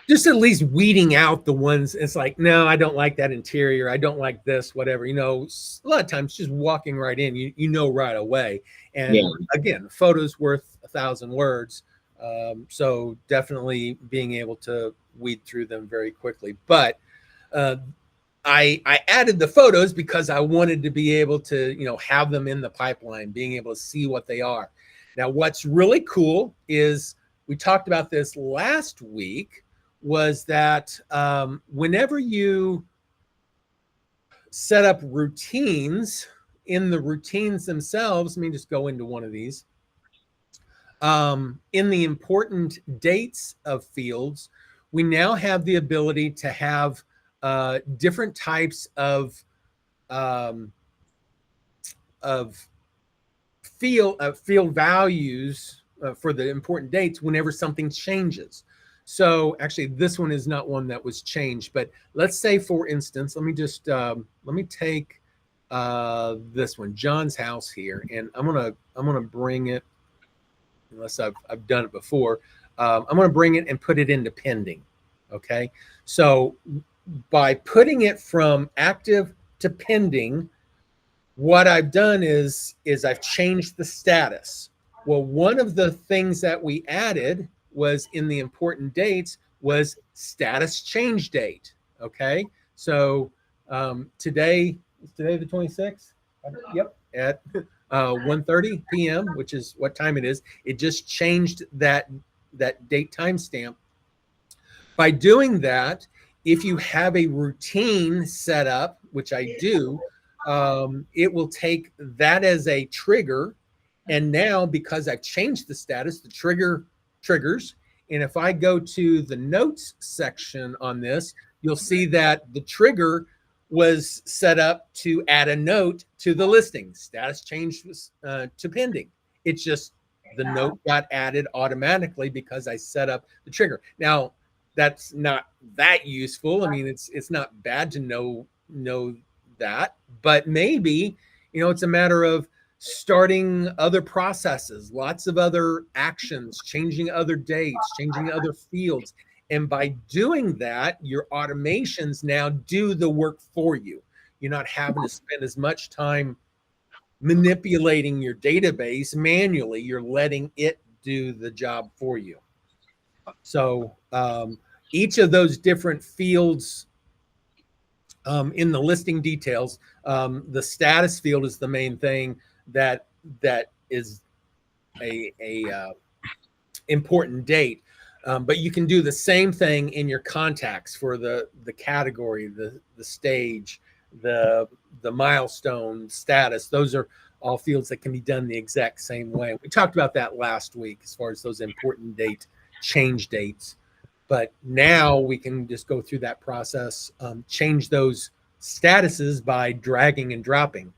just at least weeding out the ones. It's like, no, I don't like that interior. I don't like this, whatever. A lot of times just walking right in, you know right away. Yeah. And again, photos worth 1,000 words. So definitely being able to weed through them very quickly. But uh, I added the photos because I wanted to be able to, have them in the pipeline, being able to see what they are. Now, what's really cool is we talked about this last week, was that whenever you set up routines in the routines themselves, let me just go into one of these. In the important dates of fields, we now have the ability to have different types um, of field values for the important dates whenever something changes. So actually, this one is not one that was changed, but let's say, for instance, let me take this one, John's house here, and I'm gonna bring it, unless I've done it before. I'm gonna bring it and put it into pending. Okay, so by putting it from active to pending, what I've done is I've changed the status. Well, one of the things that we added was in the important dates was status change date. Okay, so today the 26th. Yep, at 1:30 p.m., which is what time it is. It just changed that date timestamp. By doing that, if you have a routine set up, which I do, it will take that as a trigger. And now, because I've changed the status, the trigger triggers. And if I go to the notes section on this, you'll see that the trigger was set up to add a note to the listing. Status changed to pending. It's just the note got added automatically because I set up the trigger. Now, that's not that useful. I mean, it's not bad to know that, but maybe it's a matter of starting other processes, lots of other actions, changing other dates, changing other fields. And by doing that, your automations now do the work for you. You're not having to spend as much time manipulating your database manually. You're letting it do the job for you. So each of those different fields in the listing details, the status field is the main thing that is a important date. But you can do the same thing in your contacts for the category, the stage, the milestone status. Those are all fields that can be done the exact same way. We talked about that last week as far as those important date change dates. But now we can just go through that process, change those statuses by dragging and dropping.